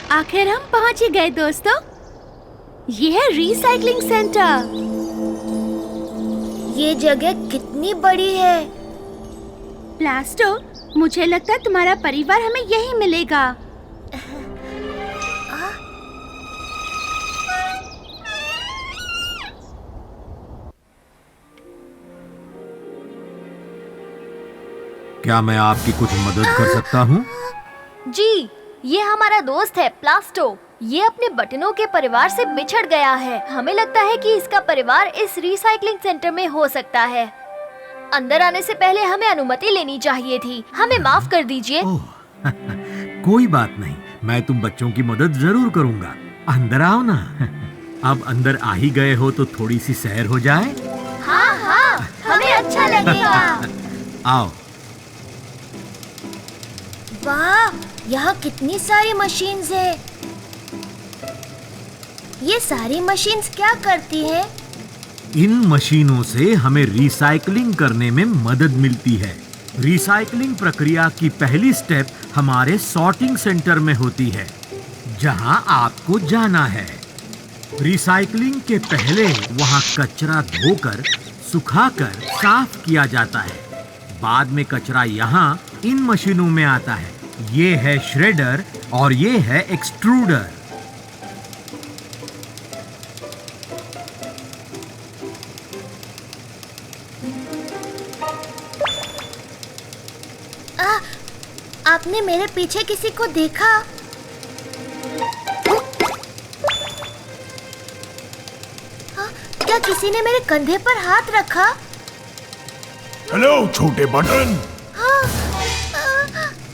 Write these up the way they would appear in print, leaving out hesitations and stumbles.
आखिर हम पहुंच ही गए दोस्तों। ये है रिसाइकलिंग सेंटर। ये जगह कितनी बड़ी है। प्लास्टो, मुझे लगता है तुम्हारा परिवार हमें यही मिलेगा। क्या मैं आपकी कुछ मदद कर सकता हूँ? जी, ये हमारा दोस्त है प्लास्टो। ये अपने बटनों के परिवार से बिछड़ गया है। हमें लगता है कि इसका परिवार इस रिसाइकलिंग सेंटर में हो सकता है। अंदर आने से पहले हमें अनुमति लेनी चाहिए थी। हमें माफ कर दीजिए। कोई बात नहीं, मैं तुम बच्चों की मदद जरूर करूँगा। अंदर आओ ना। अब अंदर आ ही गए हो तो थोड़ी सी सैर हो जाए। हाँ हाँ, हमें अच्छा लगेगा। आओ। वाह, यहाँ कितनी सारी मशीन्स हैं। ये सारी मशीन्स क्या करती हैं? इन मशीनों से हमें रिसाइकलिंग करने में मदद मिलती है। रिसाइकलिंग प्रक्रिया की पहली स्टेप हमारे सॉर्टिंग सेंटर में होती है, जहां आपको जाना है। रिसाइकलिंग के पहले वहां कचरा धोकर, सुखाकर साफ किया जाता है। बाद में कचरा यहाँ इन मशीनों में आता है। ये है श्रेडर और ये है एक्सट्रूडर। आपने मेरे पीछे किसी को देखा? क्या किसी ने मेरे कंधे पर हाथ रखा? हेलो छोटे बटन।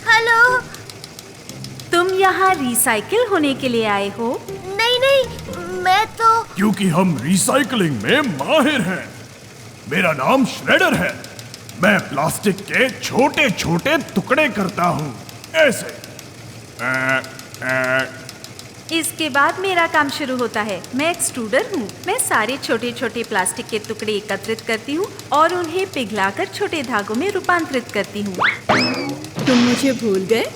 हेलो। तुम यहाँ रिसाइकिल होने के लिए आए हो? नहीं नहीं, मैं तो क्योंकि हम रिसाइकलिंग में माहिर हैं। मेरा नाम श्रेडर है। मैं प्लास्टिक के छोटे छोटे टुकड़े करता हूँ, ऐसे। इसके बाद मेरा काम शुरू होता है। मैं एक्सट्रूडर हूँ। मैं सारे छोटे छोटे प्लास्टिक के टुकड़े एकत्रित करती हूँ और उन्हें पिघलाकर छोटे धागों में रूपांतरित करती हूँ। तुम मुझे भूल गए?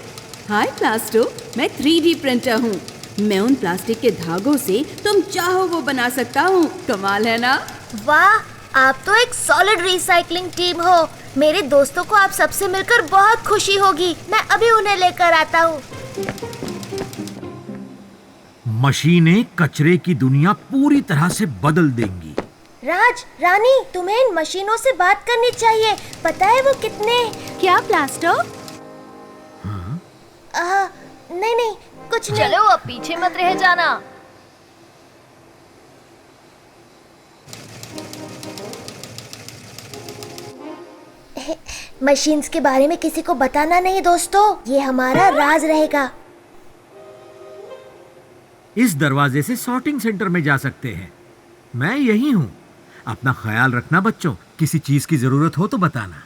हाय प्लास्टो, मैं 3D प्रिंटर हूँ। मैं उन प्लास्टिक के धागों से तुम चाहो वो बना सकता हूँ। कमाल है ना? वाह, आप तो एक सॉलिड रिसाइकलिंग टीम हो। मेरे दोस्तों को आप सबसे मिलकर बहुत खुशी होगी। मैं अभी उन्हें लेकर आता हूँ। मशीनें कचरे की दुनिया पूरी तरह से बदल देंगी। राज, रानी, तुम्हें इन मशीनों से बात करनी चाहिए। पता है वो कितने? क्या प्लास्टो? नहीं नहीं, कुछ नहीं। चलो अब पीछे मत रह जाना। मशीन्स के बारे में किसी को बताना नहीं दोस्तों, ये हमारा राज रहेगा। इस दरवाजे से सॉर्टिंग सेंटर में जा सकते हैं। मैं यही हूँ। अपना ख्याल रखना बच्चों। किसी चीज की जरूरत हो तो बताना।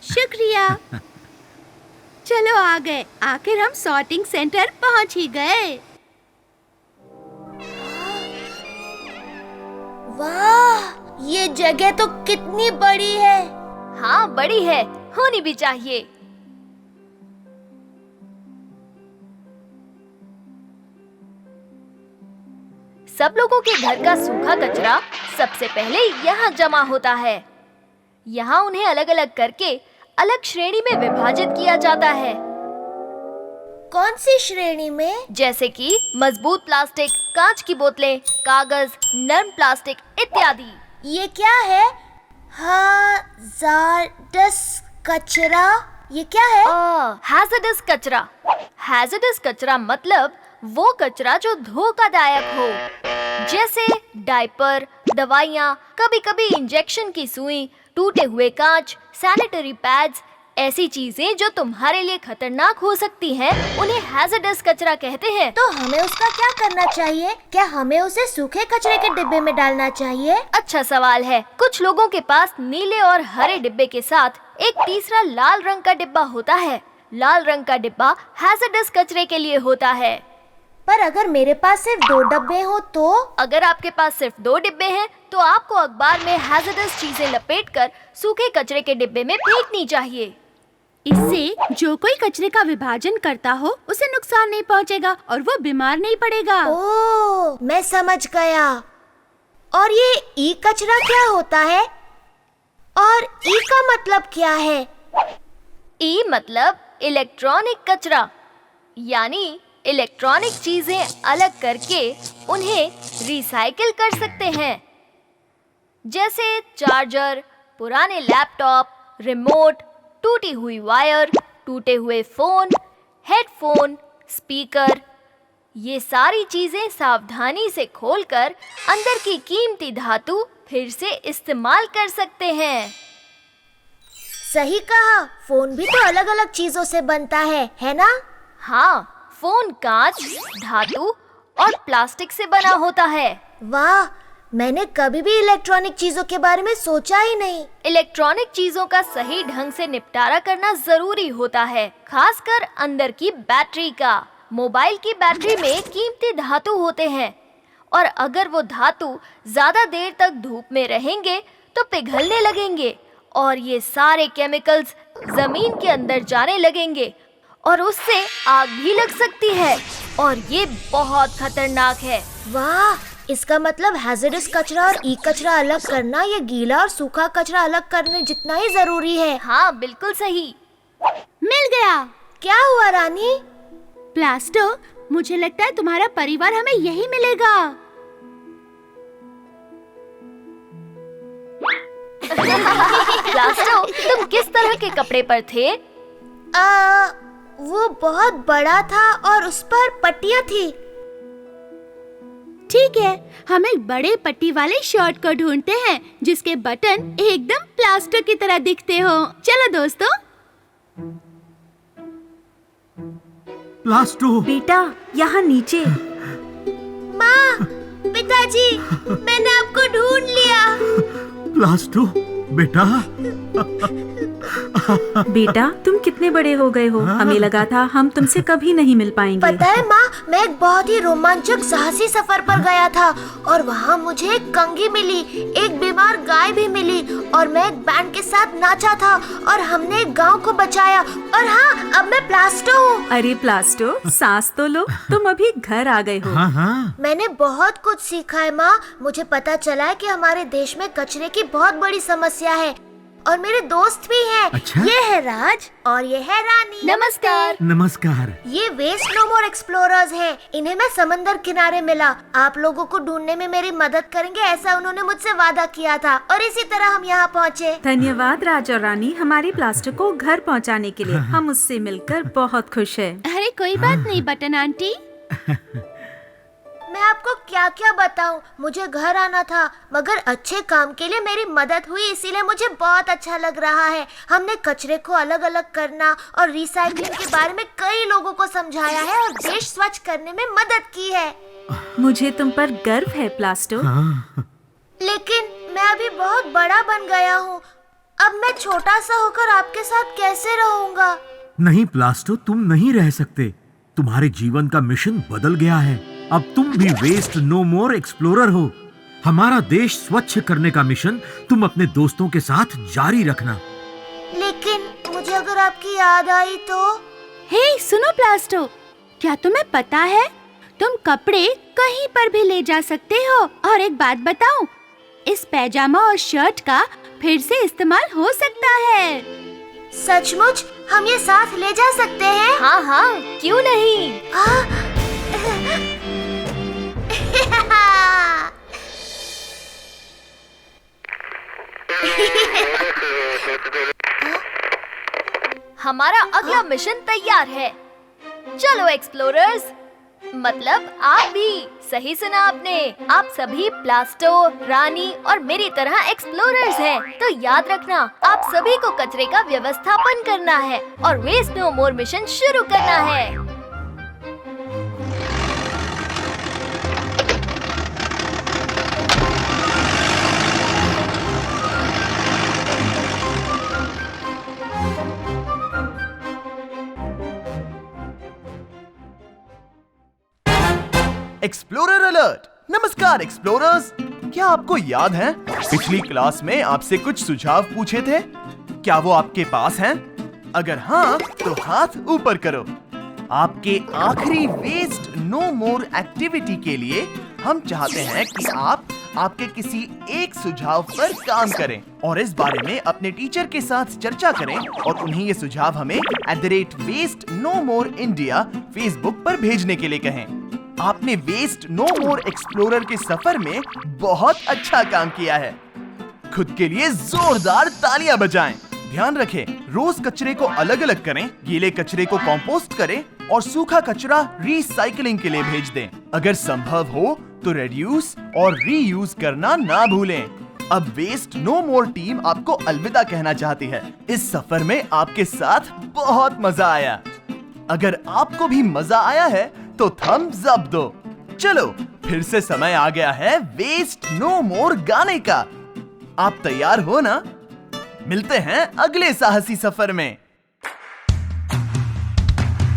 शुक्रिया। चलो आ गए। आखिर हम सॉर्टिंग सेंटर पहुंच ही गए। वाह, ये जगह तो कितनी बड़ी है। हाँ, बड़ी है, होनी भी चाहिए। सब लोगों के घर का सूखा कचरा सबसे पहले यहाँ जमा होता है। यहाँ उन्हें अलग अलग करके अलग श्रेणी में विभाजित किया जाता है। कौन सी श्रेणी में? जैसे कि मजबूत प्लास्टिक, कांच की बोतलें, कागज, नरम प्लास्टिक इत्यादि। ये क्या है? हैज़ार्डस कचरा। ये क्या है? हैज़ार्डस कचरा। हैज़ार्डस कचरा मतलब वो कचरा जो धोखादायक हो, जैसे डायपर, दवाइयाँ, कभी-कभी इंजेक्शन की सुई, टूटे हुए कांच, सैनिटरी पैड्स ऐसी चीजें जो तुम्हारे लिए खतरनाक हो सकती हैं, उन्हें हैजर्डस कचरा कहते हैं। तो हमें उसका क्या करना चाहिए? क्या हमें उसे सूखे कचरे के डिब्बे में डालना चाहिए? अच्छा सवाल है। कुछ लोगों के पास नीले और हरे डिब्बे के साथ एक तीसरा लाल रंग का डिब्बा होता है। लाल रंग का डिब्बा हैजर्डस कचरे के लिए होता है। पर अगर मेरे पास सिर्फ 2 डब्बे हो तो? अगर आपके पास सिर्फ 2 डिब्बे हैं, तो आपको अखबार में हैजर्डस चीजें लपेटकर सूखे कचरे के डिब्बे में फेंकनी चाहिए। इससे जो कोई कचरे का विभाजन करता हो उसे नुकसान नहीं पहुंचेगा और वो बीमार नहीं पड़ेगा। ओह, मैं समझ गया। और ये ई कचरा क्या होता है? और ई का मतलब क्या है? ई मतलब इलेक्ट्रॉनिक कचरा, यानी इलेक्ट्रॉनिक चीजें अलग करके उन्हें रिसाइकिल कर सकते हैं। जैसे चार्जर, पुराने लैपटॉप, रिमोट, टूटी हुई वायर, टूटे हुए फोन, हेडफोन, स्पीकर। ये सारी चीजें सावधानी से खोलकर अंदर की कीमती धातु फिर से इस्तेमाल कर सकते हैं। सही कहा। फोन भी तो अलग अलग चीजों से बनता है ना? हाँ, फोन कांच, धातु और प्लास्टिक से बना होता है। वाह, मैंने कभी भी इलेक्ट्रॉनिक चीजों के बारे में सोचा ही नहीं। इलेक्ट्रॉनिक चीजों का सही ढंग से निपटारा करना जरूरी होता है, खासकर अंदर की बैटरी का। मोबाइल की बैटरी में कीमती धातु होते हैं और अगर वो धातु ज्यादा देर तक धूप में रहेंगे तो पिघलने लगेंगे और ये सारे केमिकल्स जमीन के अंदर जाने लगेंगे और उससे आग भी लग सकती है और ये बहुत खतरनाक है। वाह, इसका मतलब हैजर्डस कचरा और ई कचरा अलग करना ये गीला और सूखा कचरा अलग करने जितना ही जरूरी है। हाँ, बिल्कुल सही। मिल गया। क्या हुआ रानी? प्लास्टो, मुझे लगता है तुम्हारा परिवार हमें यही मिलेगा। प्लास्टो, तुम किस तरह के कपड़े पर थे? वो बहुत बड़ा था और उस पर पट्टियाँ थी। ठीक है, हम एक बड़े पट्टी वाले शर्ट को ढूंढते हैं जिसके बटन एकदम प्लास्टर की तरह दिखते हो। चलो दोस्तों। प्लास्टो, बेटा, यहाँ नीचे। माँ, पिताजी, मैंने आपको ढूंढ लिया। प्लास्टो, बेटा। बेटा, तुम कितने बड़े हो गए हो। हमें लगा था हम तुमसे कभी नहीं मिल पाएंगे। पता है माँ, मैं एक बहुत ही रोमांचक साहसी सफर पर गया था और वहाँ मुझे एक कंघी मिली, एक बीमार गाय भी मिली और मैं एक बैंड के साथ नाचा था और हमने एक गांव को बचाया। और हाँ, अब मैं प्लास्टो हूँ। अरे प्लास्टो, सांस तो लो, तुम अभी घर आ गए हो। हाँ हाँ। मैंने बहुत कुछ सीखा है माँ। मुझे पता चला है कि हमारे देश में कचरे की बहुत बड़ी समस्या है और मेरे दोस्त भी हैं। अच्छा? ये है राज और ये है रानी। नमस्कार। नमस्कार। ये वेस्ट नो मोर एक्सप्लोरर्स हैं। इन्हें मैं समंदर किनारे मिला। आप लोगों को ढूंढने में मेरी मदद करेंगे ऐसा उन्होंने मुझसे वादा किया था और इसी तरह हम यहाँ पहुँचे। धन्यवाद राज और रानी, हमारे प्लास्टिक को घर पहुँचाने के लिए। हम उससे मिलकर बहुत खुश हैं। अरे कोई बात नहीं बटन आंटी। मैं आपको क्या क्या बताऊं। मुझे घर आना था मगर अच्छे काम के लिए मेरी मदद हुई, इसीलिए मुझे बहुत अच्छा लग रहा है। हमने कचरे को अलग अलग करना और रिसाइकलिंग के बारे में कई लोगों को समझाया है और देश स्वच्छ करने में मदद की है। मुझे तुम पर गर्व है प्लास्टो। हाँ। लेकिन मैं अभी बहुत बड़ा बन गया हूँ। अब मैं छोटा सा होकर आपके साथ कैसे रहूँगा? नहीं प्लास्टो, तुम नहीं रह सकते। तुम्हारे जीवन का मिशन बदल गया है। अब तुम भी वेस्ट नो मोर एक्सप्लोरर हो। हमारा देश स्वच्छ करने का मिशन तुम अपने दोस्तों के साथ जारी रखना। लेकिन मुझे अगर आपकी याद आई तो? हे सुनो प्लास्टो, क्या तुम्हें पता है तुम कपड़े कहीं पर भी ले जा सकते हो। और एक बात बताऊं, इस पैजामा और शर्ट का फिर से इस्तेमाल हो सकता है। सचमुच? हम ये साथ ले जा सकते हैं? हाँ हाँ, क्यों नहीं। हमारा अगला मिशन तैयार है। चलो एक्सप्लोरर्स, मतलब आप भी। सही सुना आपने। आप सभी प्लास्टो, रानी और मेरी तरह एक्सप्लोरर्स हैं। तो याद रखना, आप सभी को कचरे का व्यवस्थापन करना है और वेस्ट नो मोर मिशन शुरू करना है। Explorer alert! नमस्कार एक्सप्लोरर्स! क्या आपको याद है पिछली क्लास में आपसे कुछ सुझाव पूछे थे? क्या वो आपके पास हैं? अगर हाँ, तो हाथ ऊपर करो। आपके आखिरी वेस्ट नो मोर एक्टिविटी के लिए हम चाहते हैं कि आप आपके किसी एक सुझाव पर काम करें और इस बारे में अपने टीचर के साथ चर्चा करें और उन्हें ये सुझाव हमें @WasteNoMoreIndia फेसबुक पर भेजने के लिए कहें। आपने वेस्ट नो मोर एक्सप्लोरर के सफर में बहुत अच्छा काम किया है। खुद के लिए जोरदार तालियां बजाएं। ध्यान रखें, रोज कचरे को अलग अलग करें, गीले कचरे को कंपोस्ट करें और सूखा कचरा रिसाइकलिंग के लिए भेज दें। अगर संभव हो तो रिड्यूस और रीयूज करना ना भूलें। अब वेस्ट नो मोर टीम आपको अलविदा कहना चाहती है। इस सफर में आपके साथ बहुत मजा आया। अगर आपको भी मजा आया है तो थम्स अप दो। चलो, फिर से समय आ गया है वेस्ट नो मोर गाने का। आप तैयार हो ना? मिलते हैं अगले साहसी सफर में।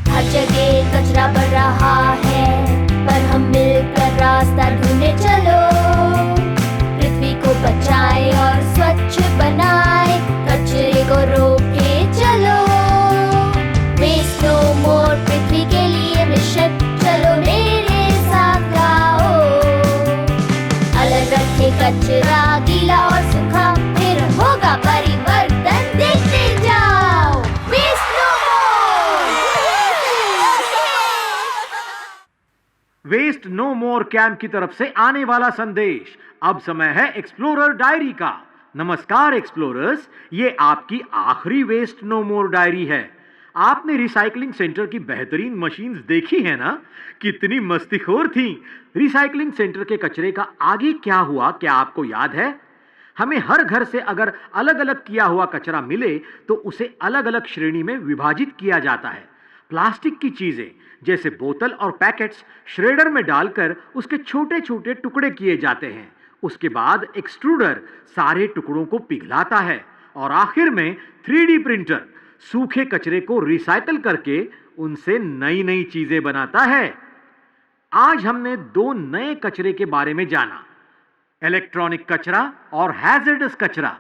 हर जगह कचरा बढ़ रहा है, पर हम मिलकर रास्ता ढूंढे चलो। पृथ्वी को बचाए और स्वच्छ बनाए, कचरे को रोके चलो। वेस्ट नो मोर पृथ्वी के लिए मिशन, चलो मेरे साथ गाओ। अलग रखे कचरा, गीला और सूखा, फिर होगा परिवर्तन, देखते जाओ। वेस्ट नो वेस्ट नो मोर कैंप की तरफ से आने वाला संदेश। अब समय है एक्सप्लोरर डायरी का। नमस्कार एक्सप्लोरर्स, ये आपकी आखिरी वेस्ट नो मोर डायरी है। आपने रिसाइकलिंग सेंटर की बेहतरीन मशीन्स देखी है ना? कितनी मस्तीखोर थी। रिसाइकलिंग सेंटर के कचरे का आगे क्या हुआ, क्या आपको याद है? हमें हर घर से अगर अलग अलग किया हुआ कचरा मिले तो उसे अलग अलग श्रेणी में विभाजित किया जाता है। प्लास्टिक की चीजें जैसे बोतल और पैकेट्स श्रेडर में डालकर उसके छोटे छोटे टुकड़े किए जाते हैं। उसके बाद एक्सट्रूडर सारे टुकड़ों को पिघलाता है और आखिर में 3D प्रिंटर सूखे कचरे को रिसाइकल करके उनसे नई नई चीजें बनाता है। आज हमने 2 नए कचरे के बारे में जाना, इलेक्ट्रॉनिक कचरा और हैजर्डस कचरा।